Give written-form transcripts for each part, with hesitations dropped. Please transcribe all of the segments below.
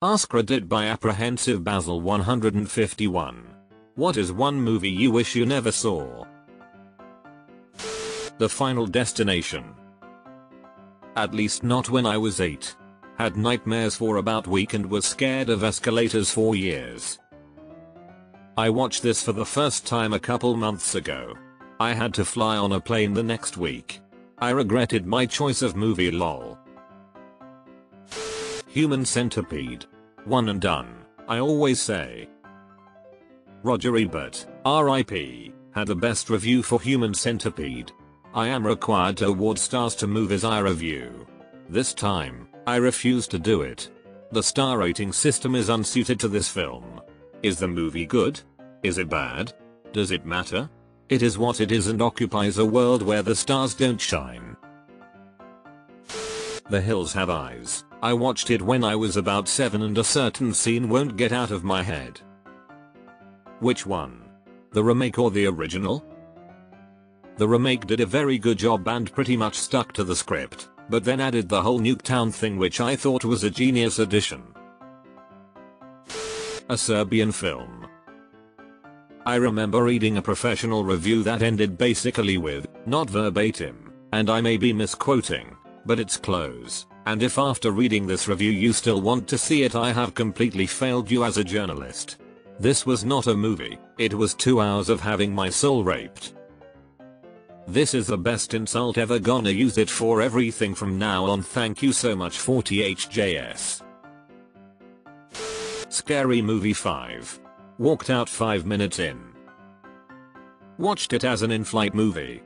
AskReddit by Apprehensive Basil 151. What is one movie you wish you never saw? The Final Destination. At least not when I was 8. Had nightmares for about a week and was scared of escalators for years. I watched this for the first time a couple months ago. I had to fly on a plane the next week. I regretted my choice of movie lol. Human Centipede. One and done, I always say. Roger Ebert, RIP, had the best review for Human Centipede. I am required to award stars to movies I review. This time, I refuse to do it. The star rating system is unsuited to this film. Is the movie good? Is it bad? Does it matter? It is what it is and occupies a world where the stars don't shine. The Hills Have Eyes. I watched it when I was about 7 and a certain scene won't get out of my head. Which one? The remake or the original? The remake did a very good job and pretty much stuck to the script, but then added the whole Nuketown thing which I thought was a genius addition. A Serbian film. I remember reading a professional review that ended basically with, not verbatim, and I may be misquoting, but it's close. And if after reading this review you still want to see it, I have completely failed you as a journalist. This was not a movie, it was 2 hours of having my soul raped. This is the best insult ever, gonna use it for everything from now on. Thank you so much 40HJS. Scary Movie 5. Walked out 5 minutes in. Watched it as an in-flight movie.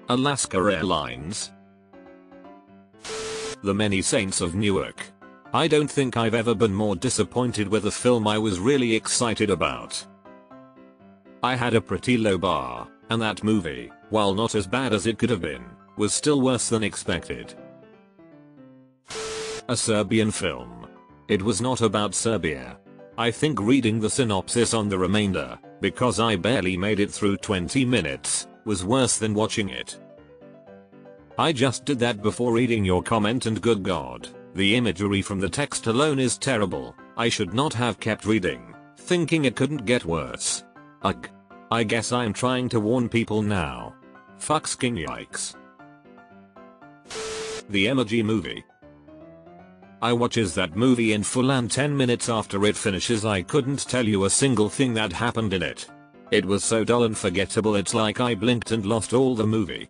Alaska Airlines. The Many Saints of Newark. I don't think I've ever been more disappointed with a film I was really excited about. I had a pretty low bar, and that movie, while not as bad as it could have been, was still worse than expected. A Serbian film. It was not about Serbia. I think reading the synopsis on the remainder, because I barely made it through 20 minutes, was worse than watching it. I just did that before reading your comment and good god, the imagery from the text alone is terrible. I should not have kept reading, thinking it couldn't get worse. Ugh. I guess I'm trying to warn people now. Fucksking yikes. The Emoji Movie. I watches that movie in full and 10 minutes after it finishes I couldn't tell you a single thing that happened in it. It was so dull and forgettable it's like I blinked and lost all the movie.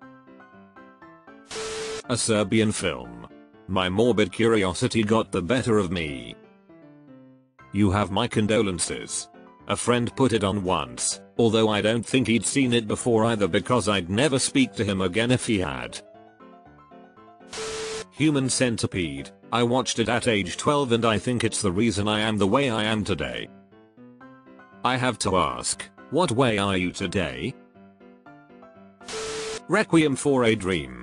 A Serbian film. My morbid curiosity got the better of me. You have my condolences. A friend put it on once, although I don't think he'd seen it before either because I'd never speak to him again if he had. Human Centipede. I watched it at age 12 and I think it's the reason I am the way I am today. I have to ask, what way are you today? Requiem for a Dream.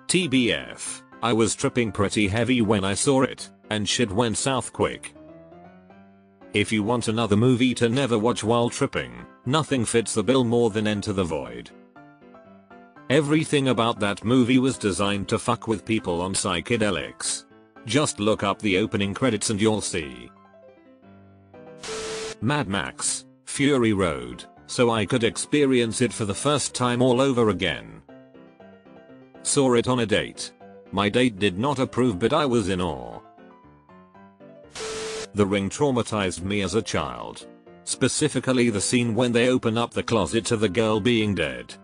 TBF, I was tripping pretty heavy when I saw it, and shit went south quick. If you want another movie to never watch while tripping, nothing fits the bill more than Enter the Void. Everything about that movie was designed to fuck with people on psychedelics. Just look up the opening credits and you'll see. Mad Max, Fury Road, so I could experience it for the first time all over again. Saw it on a date. My date did not approve but I was in awe. The Ring traumatized me as a child. Specifically the scene when they open up the closet to the girl being dead.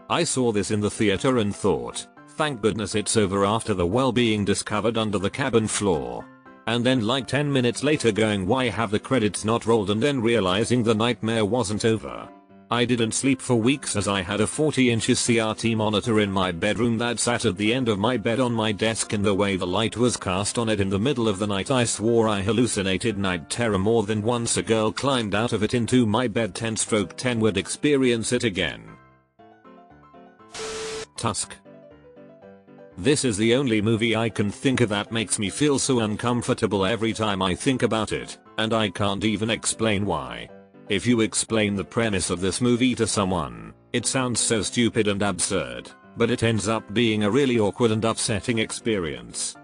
I saw this in the theater and thought, thank goodness it's over, after the well being discovered under the cabin floor. And then like 10 minutes later going, why have the credits not rolled, and then realizing the nightmare wasn't over. I didn't sleep for weeks as I had a 40-inch CRT monitor in my bedroom that sat at the end of my bed on my desk, and the way the light was cast on it in the middle of the night I swore I hallucinated night terror more than once. A girl climbed out of it into my bed 10/10 would experience it again. Tusk. This is the only movie I can think of that makes me feel so uncomfortable every time I think about it, and I can't even explain why. If you explain the premise of this movie to someone, it sounds so stupid and absurd, but it ends up being a really awkward and upsetting experience.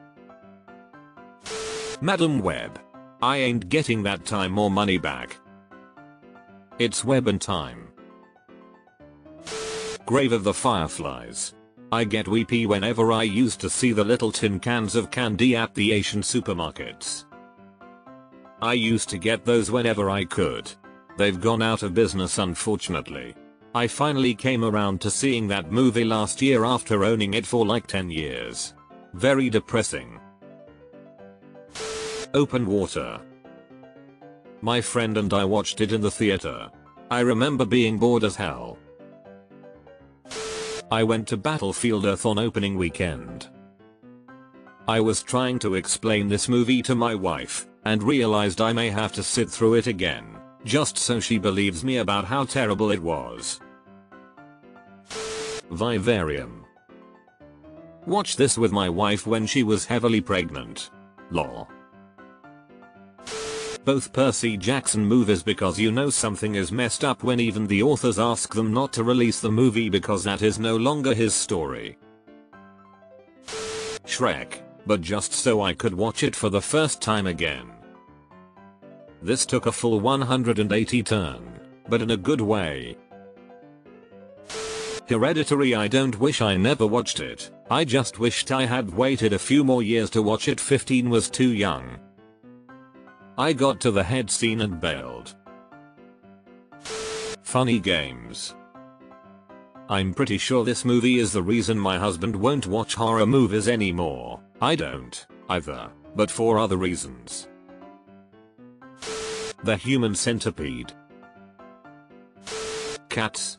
Madam Web. I ain't getting that time or money back. It's Web and time. Grave of the Fireflies. I get weepy whenever I used to see the little tin cans of candy at the Asian supermarkets. I used to get those whenever I could. They've gone out of business unfortunately. I finally came around to seeing that movie last year after owning it for like 10 years. Very depressing. Open Water. My friend and I watched it in the theater. I remember being bored as hell. I went to Battlefield Earth on opening weekend. I was trying to explain this movie to my wife, and realized I may have to sit through it again, just so she believes me about how terrible it was. Vivarium. Watch this with my wife when she was heavily pregnant. Lol. Both Percy Jackson movies because you know something is messed up when even the authors ask them not to release the movie because that is no longer his story. Shrek, but just so I could watch it for the first time again. This took a full 180 turn, but in a good way. Hereditary. I don't wish I never watched it, I just wished I had waited a few more years to watch it. 15 was too young. I got to the head scene and bailed. Funny Games. I'm pretty sure this movie is the reason my husband won't watch horror movies anymore. I don't, either, but for other reasons. The Human Centipede. Cats.